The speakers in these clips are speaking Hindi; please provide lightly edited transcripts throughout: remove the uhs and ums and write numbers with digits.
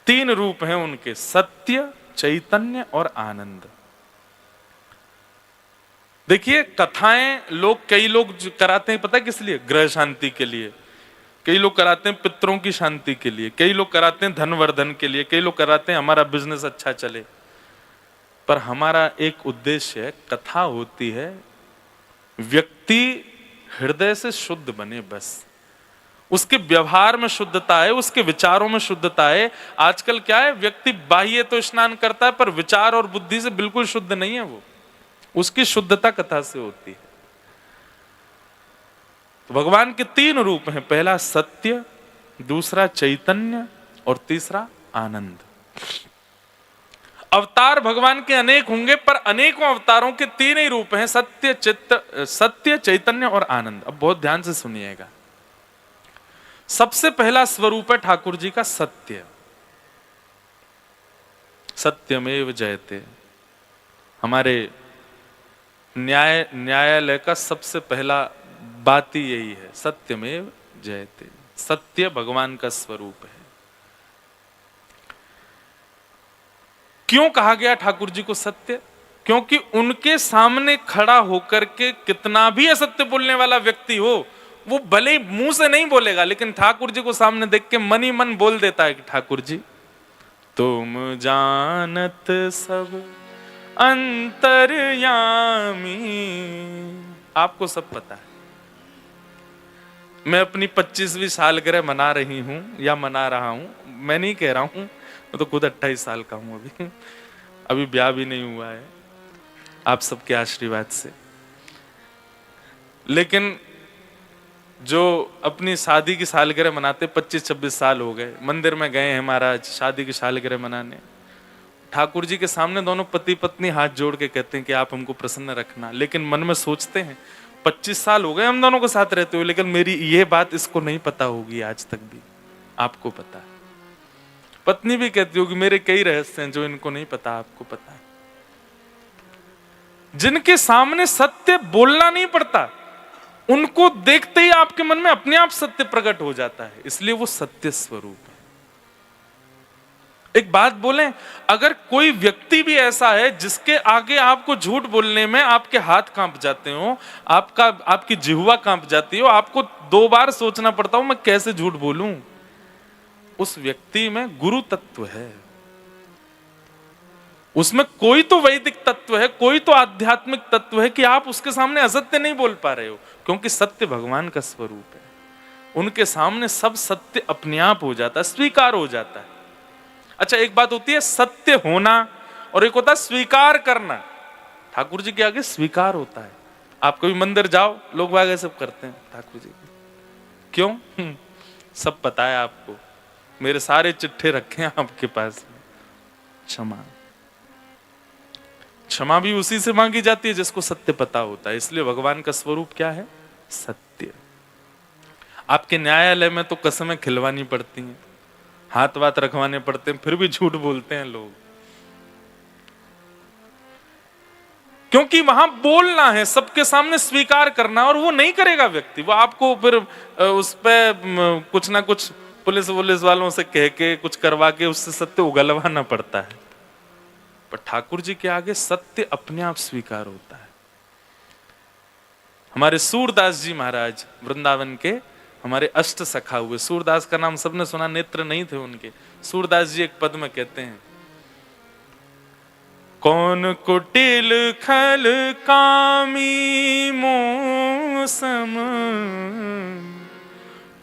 तीन रूप हैं उनके, सत्य, चैतन्य और आनंद। देखिए कथाएं कई लोग कराते हैं, पता है किस लिए? ग्रह शांति के लिए। कई लोग कराते हैं पितरों की शांति के लिए, कई लोग कराते हैं धनवर्धन के लिए, कई लोग कराते हैं हमारा बिजनेस अच्छा चले। पर हमारा एक उद्देश्य है, कथा होती है व्यक्ति हृदय से शुद्ध बने, बस उसके व्यवहार में शुद्धता है, उसके विचारों में शुद्धता है। आजकल क्या है, व्यक्ति बाह्य तो स्नान करता है पर विचार और बुद्धि से बिल्कुल शुद्ध नहीं है वो। उसकी शुद्धता कथा से होती है। तो भगवान के तीन रूप हैं, पहला सत्य, दूसरा चैतन्य और तीसरा आनंद। अवतार भगवान के अनेक होंगे पर अनेकों अवतारों के तीन ही रूप हैं, सत्य, चैतन्य और आनंद। अब बहुत ध्यान से सुनिएगा। सबसे पहला स्वरूप है ठाकुर जी का सत्य। सत्यमेव जयते। हमारे न्यायालय का सबसे पहला बात ही यही है, सत्यमेव जयते। सत्य भगवान का स्वरूप है। क्यों कहा गया ठाकुर जी को सत्य? क्योंकि उनके सामने खड़ा होकर के कितना भी असत्य बोलने वाला व्यक्ति हो, वो भले ही मुंह से नहीं बोलेगा, लेकिन ठाकुर जी को सामने देख के मन ही मन बोल देता है कि ठाकुर जी तुम जानत सब अंतर्यामी, आपको सब पता है। मैं अपनी 25वीं सालगिरह मना रही हूं या मना रहा हूं, मैं नहीं कह रहा हूं, मैं तो खुद 28 साल का हूं, अभी ब्याह भी नहीं हुआ है, आप सबके आशीर्वाद से। लेकिन जो अपनी शादी की सालगिरह मनाते, 25-26 साल हो गए, मंदिर में गए हैं महाराज शादी की सालगिरह मनाने, ठाकुर जी के सामने दोनों पति पत्नी हाथ जोड़ के कहते हैं कि आप हमको प्रसन्न रखना, लेकिन मन में सोचते हैं 25 साल हो गए हम दोनों को साथ रहते हुए, लेकिन मेरी ये बात इसको नहीं पता होगी आज तक भी, आपको पता है। पत्नी भी कहती होगी मेरे कई रहस्य हैं जो इनको नहीं पता, आपको पता है। जिनके सामने सत्य बोलना नहीं पड़ता, उनको देखते ही आपके मन में अपने आप सत्य प्रकट हो जाता है, इसलिए वो सत्य स्वरूप है। एक बात बोलें, अगर कोई व्यक्ति भी ऐसा है जिसके आगे आपको झूठ बोलने में आपके हाथ कांप जाते हो, आपकी जिह्वा कांप जाती हो, आपको 2 बार सोचना पड़ता हो मैं कैसे झूठ बोलूं, उस व्यक्ति में गुरु तत्व है, उसमें कोई तो वैदिक तत्व है, कोई तो आध्यात्मिक तत्व है कि आप उसके सामने असत्य नहीं बोल पा रहे हो, क्योंकि सत्य भगवान का स्वरूप है। उनके सामने सब सत्य अपने आप हो जाता है, स्वीकार हो जाता है। अच्छा, एक बात होती है सत्य होना और एक होता है स्वीकार करना। ठाकुर जी के आगे स्वीकार होता है। आप कभी मंदिर जाओ, लोग वागे सब करते हैं ठाकुर जी, क्यों? सब पता है आपको, मेरे सारे चिट्ठे रखे हैं आपके पास में। क्षमा भी उसी से मांगी जाती है जिसको सत्य पता होता है। इसलिए भगवान का स्वरूप क्या है? सत्य। आपके न्यायालय में तो कसमें खिलवानी पड़ती हैं, हाथ वाथ रखवाने पड़ते हैं, फिर भी झूठ बोलते हैं लोग, क्योंकि वहां बोलना है, सबके सामने स्वीकार करना, और वो नहीं करेगा व्यक्ति। वो आपको फिर उस पर कुछ ना कुछ पुलिस वालों से कह के कुछ करवा के उससे सत्य उगलवाना पड़ता है। पर ठाकुर जी के आगे सत्य अपने आप स्वीकार होता है। हमारे सूरदास जी महाराज वृंदावन के हमारे अष्ट सखा हुए, सूरदास का नाम सबने सुना, नेत्र नहीं थे उनके। सूरदास जी एक पद में कहते हैं, कौन कुटिल खल कामी मोसम,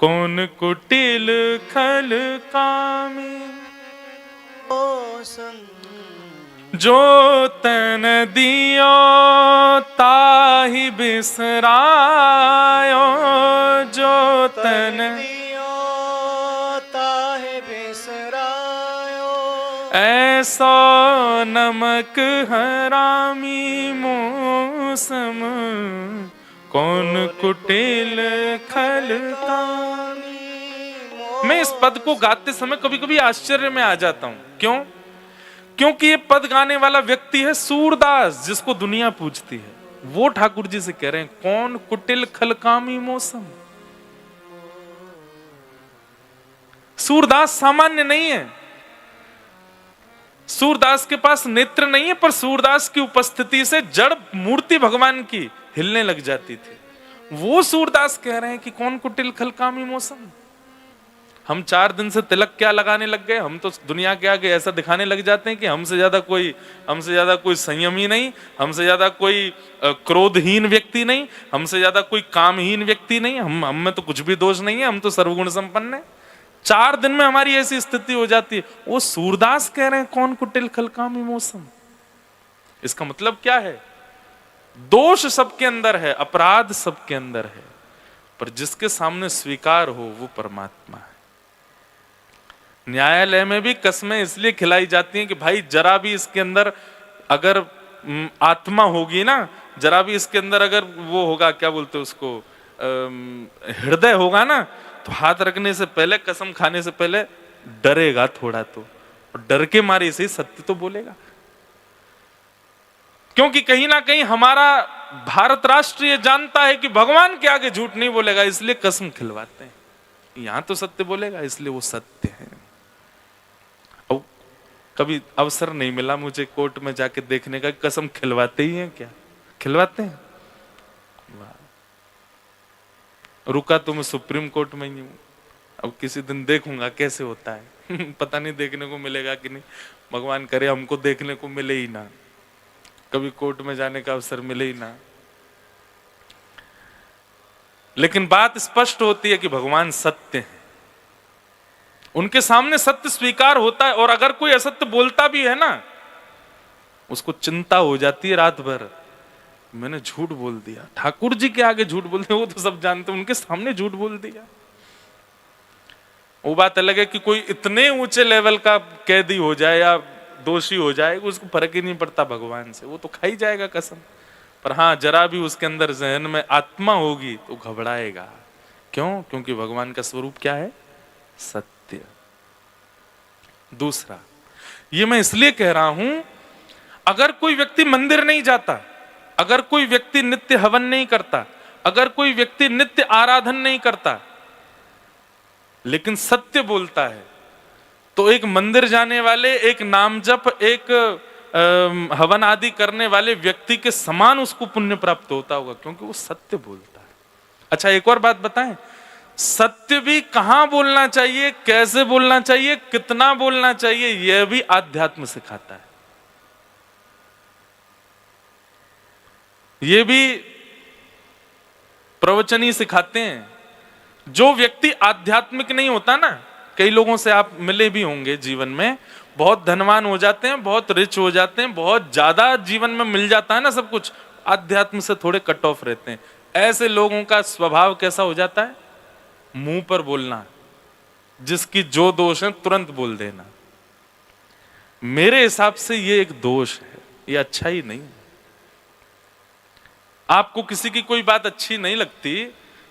कौन कुटिल खल कामी मोसम, जो तन दियो ताहि बिसरायो, जो तन दियो ताहि बिसरायो, ऐसो नमक हरामी मौसम, कौन कुटिल खल कामी। मैं इस पद को गाते समय कभी कभी आश्चर्य में आ जाता हूं। क्यों? क्योंकि ये पद गाने वाला व्यक्ति है सूरदास, जिसको दुनिया पूजती है। वो ठाकुर जी से कह रहे हैं कौन कुटिल खलकामी मौसम। सूरदास सामान्य नहीं है, सूरदास के पास नेत्र नहीं है, पर सूरदास की उपस्थिति से जड़ मूर्ति भगवान की हिलने लग जाती थी। वो सूरदास कह रहे हैं कि कौन कुटिल खल कामी मौसम। हम 4 दिन से तिलक क्या लगाने लग गए, हम तो दुनिया के आगे ऐसा दिखाने लग जाते हैं कि हमसे ज्यादा कोई संयमी नहीं, हमसे ज्यादा कोई क्रोधहीन व्यक्ति नहीं, हमसे ज्यादा कोई कामहीन व्यक्ति नहीं, हम में तो कुछ भी दोष नहीं है, हम तो सर्वगुण संपन्न है। 4 दिन में हमारी ऐसी स्थिति हो जाती है। वो सूरदास कह रहे हैं कौन कुटिल खल कामी मौसम। इसका मतलब क्या है? दोष सबके अंदर है, अपराध सबके अंदर है, पर जिसके सामने स्वीकार हो वो परमात्मा है। न्यायालय में भी कस्में इसलिए खिलाई जाती हैं कि भाई जरा भी इसके अंदर अगर आत्मा होगी ना, जरा भी इसके अंदर अगर वो होगा, क्या बोलते हैं उसको, हृदय होगा ना, तो हाथ रखने से पहले, कसम खाने से पहले डरेगा थोड़ा तो, और डर के मारे से सत्य तो बोलेगा। क्योंकि कहीं ना कहीं हमारा भारत राष्ट्र ये जानता है कि भगवान के आगे झूठ नहीं बोलेगा, इसलिए कसम खिलवाते हैं। यहां तो सत्य बोलेगा, इसलिए वो सत्य है। अब कभी अवसर नहीं मिला मुझे कोर्ट में जाके देखने का, कसम खिलवाते ही हैं क्या? खिलवाते हैं। रुका तो मैं सुप्रीम कोर्ट में ही हूं, अब किसी दिन देखूंगा कैसे होता है। पता नहीं देखने को मिलेगा कि नहीं, भगवान करे हमको देखने को मिले ही ना, कभी कोर्ट में जाने का अवसर मिले ही ना। लेकिन बात स्पष्ट होती है कि भगवान सत्य है, उनके सामने सत्य स्वीकार होता है। और अगर कोई असत्य बोलता भी है ना, उसको चिंता हो जाती है रात भर, मैंने झूठ बोल दिया। ठाकुर जी के आगे झूठ बोलते, वो तो सब जानते हैं, उनके सामने झूठ बोल दिया। वो बात अलग है कि कोई इतने ऊंचे लेवल का कैदी हो जाए या दोषी हो जाए, उसको फर्क ही नहीं पड़ता भगवान से, वो तो खा ही जाएगा कसम। पर हाँ, जरा भी उसके अंदर जहन में आत्मा होगी तो घबराएगा। क्यों? क्योंकि भगवान का स्वरूप क्या है? सत्य। दूसरा, ये मैं इसलिए कह रहा हूं, अगर कोई व्यक्ति मंदिर नहीं जाता, अगर कोई व्यक्ति नित्य हवन नहीं करता, अगर कोई व्यक्ति नित्य आराधन नहीं करता, लेकिन सत्य बोलता है, तो एक मंदिर जाने वाले, एक नाम जप, एक हवन आदि करने वाले व्यक्ति के समान उसको पुण्य प्राप्त होता होगा, क्योंकि वो सत्य बोलता है। अच्छा, एक और बात बताएं, सत्य भी कहां बोलना चाहिए, कैसे बोलना चाहिए, कितना बोलना चाहिए, यह भी आध्यात्म सिखाता है। ये भी प्रवचन ही सिखाते हैं। जो व्यक्ति आध्यात्मिक नहीं होता ना, कई लोगों से आप मिले भी होंगे जीवन में, बहुत धनवान हो जाते हैं, बहुत रिच हो जाते हैं, बहुत ज्यादा जीवन में मिल जाता है ना सब कुछ, आध्यात्म से थोड़े कट ऑफ रहते हैं। ऐसे लोगों का स्वभाव कैसा हो जाता है? मुंह पर बोलना, जिसकी जो दोष है तुरंत बोल देना। मेरे हिसाब से ये एक दोष है, ये अच्छा ही नहीं है। आपको किसी की कोई बात अच्छी नहीं लगती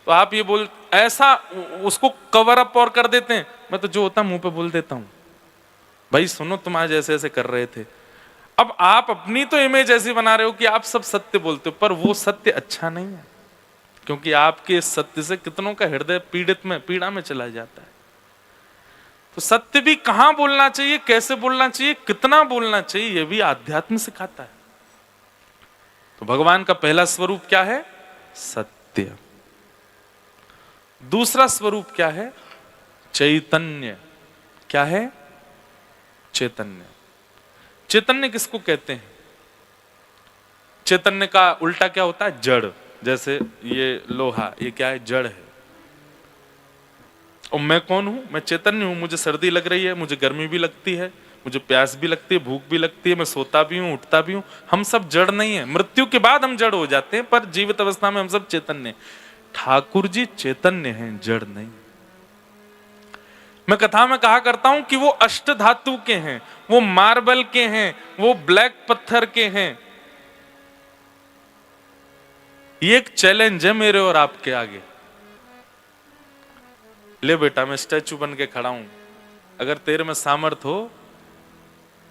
तो आप ये बोल, ऐसा उसको कवर अप और कर देते हैं, मैं तो जो होता मुंह पे बोल देता हूं, भाई सुनो तुम आज ऐसे ऐसे कर रहे थे। अब आप अपनी तो इमेज ऐसी बना रहे हो कि आप सब सत्य बोलते हो, पर वो सत्य अच्छा नहीं है, क्योंकि आपके सत्य से कितनों का हृदय पीड़ा में चला जाता है। तो सत्य भी कहां बोलना चाहिए, कैसे बोलना चाहिए, कितना बोलना चाहिए, यह भी आध्यात्म सिखाता है। तो भगवान का पहला स्वरूप क्या है? सत्य। दूसरा स्वरूप क्या है? चैतन्य। क्या है? चैतन्य। चैतन्य किसको कहते हैं? चैतन्य का उल्टा क्या होता है? जड़। जैसे ये लोहा, ये क्या है? जड़ है। और मैं कौन हूं? मैं चैतन्य हूं। मुझे सर्दी लग रही है, मुझे गर्मी भी लगती है, मुझे प्यास भी लगती है, भूख भी लगती है, मैं सोता भी हूं, उठता भी हूं। हम सब जड़ नहीं है, मृत्यु के बाद हम जड़ हो जाते हैं, पर जीवित अवस्था में हम सब चैतन्य। ठाकुर जी चैतन्य हैं, जड़ नहीं। मैं कथा में कहा करता हूं कि वो अष्ट धातु के हैं, वो मार्बल के हैं, वो ब्लैक पत्थर के हैं। ये एक चैलेंज है मेरे और आपके आगे। ले बेटा, मैं स्टैचू बन के खड़ा हूं, अगर तेरे में सामर्थ हो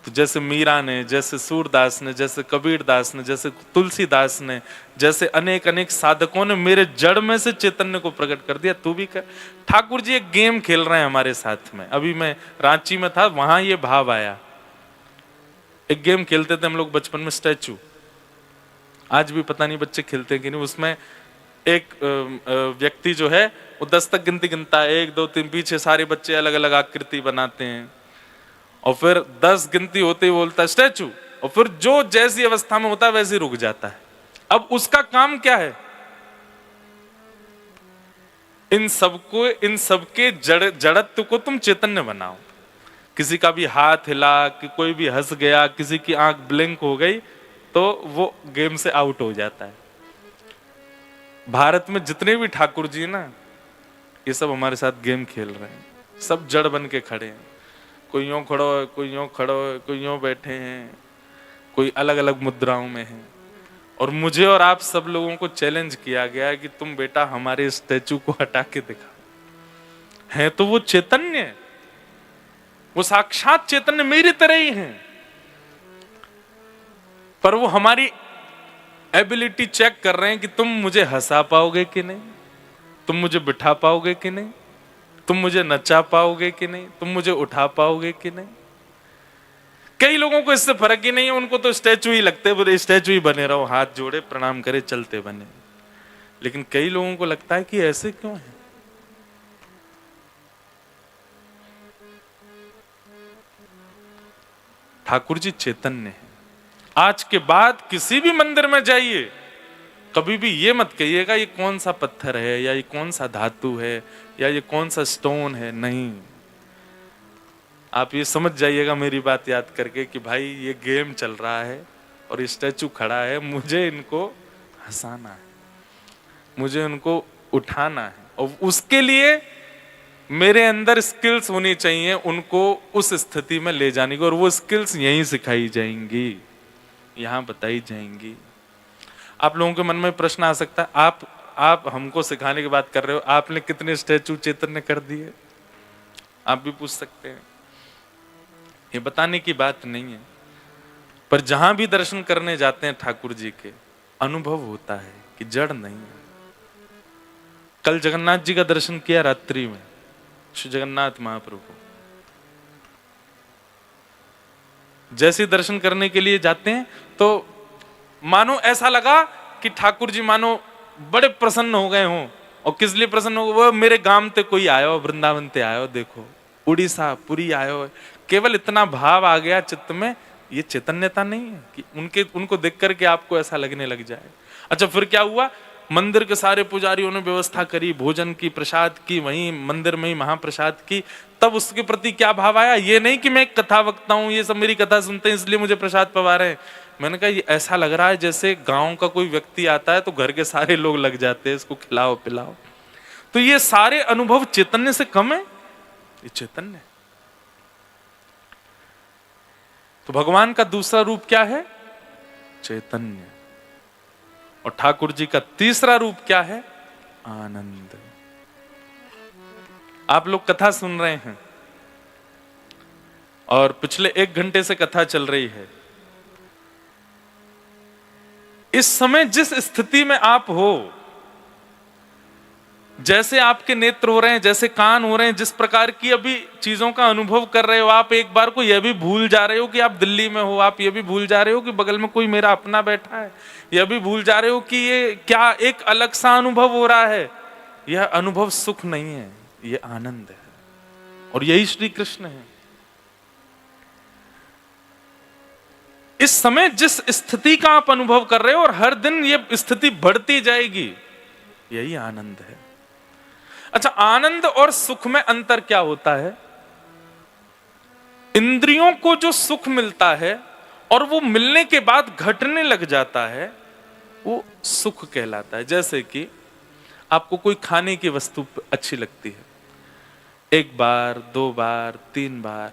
तो जैसे मीरा ने, जैसे सूरदास ने, जैसे कबीरदास ने, जैसे तुलसीदास ने, जैसे अनेक अनेक साधकों ने मेरे जड़ में से चैतन्य को प्रकट कर दिया, तू भी कर। ठाकुर जी एक गेम खेल रहे हैं हमारे साथ में। अभी मैं रांची में था, वहां ये भाव आया एक गेम खेलते थे हम लोग बचपन में, स्टैचू। आज भी पता नहीं बच्चे खेलते हैं कि नहीं। उसमें एक व्यक्ति जो है वो 10 तक गिनती गिनता है, 1 2 3, पीछे सारे बच्चे अलग अलग आकृति बनाते हैं, और फिर 10 गिनती होते ही बोलता है स्टैचू, और फिर जो जैसी अवस्था में होता है वैसे रुक जाता है। अब उसका काम क्या है? इन सबके जड़त्व को तुम चैतन्य बनाओ। किसी का भी हाथ हिला, कि कोई भी हंस गया, किसी की आंख ब्लिंक हो गई, तो वो गेम से आउट हो जाता है। भारत में जितने भी ठाकुर जी ना, ये सब हमारे साथ गेम खेल रहे हैं, सब जड़ बन के खड़े हैं। कोई यूं खड़ो है, कोई यूं खड़ो है, कोई यूं बैठे हैं, कोई अलग अलग मुद्राओं में है। और मुझे और आप सब लोगों को चैलेंज किया गया है कि तुम बेटा हमारे स्टैचू को हटा के दिखाओ। है तो वो चैतन्य, वो साक्षात चैतन्य मेरी तरह ही है, पर वो हमारी एबिलिटी चेक कर रहे हैं कि तुम मुझे हंसा पाओगे कि नहीं, तुम मुझे बिठा पाओगे कि नहीं, तुम मुझे नचा पाओगे कि नहीं, तुम मुझे उठा पाओगे कि नहीं। कई लोगों को इससे फर्क ही नहीं है, उनको तो स्टैचू ही लगते, बोले स्टैचू ही बने रहो, हाथ जोड़े प्रणाम करे चलते बने। लेकिन कई लोगों को लगता है कि ऐसे क्यों है। ठाकुर जी चैतन्य है। आज के बाद किसी भी मंदिर में जाइए, कभी भी ये मत कहिएगा ये कौन सा पत्थर है, या ये कौन सा धातु है, या ये कौन सा स्टोन है। नहीं, आप ये समझ जाइएगा मेरी बात याद करके कि भाई ये गेम चल रहा है और स्टैचू खड़ा है, मुझे इनको हंसाना है, मुझे इनको उठाना है, और उसके लिए मेरे अंदर स्किल्स होनी चाहिए उनको उस स्थिति में ले जाने की। और वो स्किल्स यहीं सिखाई जाएंगी, यहां बताई जाएंगी। आप लोगों के मन में प्रश्न आ सकता है, आप हमको सिखाने की बात कर रहे हो, आपने कितने स्टैचू चैतन्य कर दिए? आप भी पूछ सकते हैं। ये बताने की बात नहीं है, पर जहां भी दर्शन करने जाते हैं ठाकुर जी के, अनुभव होता है कि जड़ नहीं है। कल जगन्नाथ जी का दर्शन किया रात्रि में, श्री जगन्नाथ महाप्रभु। जैसे दर्शन करने के लिए जाते हैं तो मानो ऐसा लगा कि ठाकुर जी मानो बड़े प्रसन्न हो गए हों। और किस लिए प्रसन्न हो? वो मेरे गांव ते कोई आयो, वृंदावन ते आयो, देखो उड़ीसा पुरी आयो। केवल इतना भाव आ गया चित्त में। ये चैतन्यता नहीं है कि उनको देख करके आपको ऐसा लगने लग जाए। अच्छा, फिर क्या हुआ? मंदिर के सारे पुजारियों ने व्यवस्था करी, भोजन की, प्रसाद की, वहीं मंदिर में ही महाप्रसाद की। तब उसके प्रति क्या भाव आया? ये नहीं कि मैं एक कथा वक्ता हूं, ये सब मेरी कथा सुनते हैं इसलिए मुझे प्रसाद पवा रहे हैं। मैंने कहा ये ऐसा लग रहा है जैसे गांव का कोई व्यक्ति आता है तो घर के सारे लोग लग जाते हैं इसको खिलाओ पिलाओ। तो ये सारे अनुभव चैतन्य से कम है? ये चैतन्य। तो भगवान का दूसरा रूप क्या है? चैतन्य। और ठाकुर जी का तीसरा रूप क्या है? आनंद। आप लोग कथा सुन रहे हैं और पिछले 1 घंटे से कथा चल रही है। इस समय जिस स्थिति में आप हो, जैसे आपके नेत्र हो रहे हैं, जैसे कान हो रहे हैं, जिस प्रकार की अभी चीजों का अनुभव कर रहे हो, आप एक बार को यह भी भूल जा रहे हो कि आप दिल्ली में हो, आप यह भी भूल जा रहे हो कि बगल में कोई मेरा अपना बैठा है, यह भी भूल जा रहे हो कि ये क्या एक अलग सा अनुभव हो रहा है। यह अनुभव सुख नहीं है, यह आनंद है। और यही श्री कृष्ण है। इस समय जिस स्थिति का आप अनुभव कर रहे हो और हर दिन ये स्थिति बढ़ती जाएगी, यही आनंद है। अच्छा, आनंद और सुख में अंतर क्या होता है? इंद्रियों को जो सुख मिलता है और वो मिलने के बाद घटने लग जाता है, वो सुख कहलाता है। जैसे कि आपको कोई खाने की वस्तु अच्छी लगती है, 1 बार 2 बार 3 बार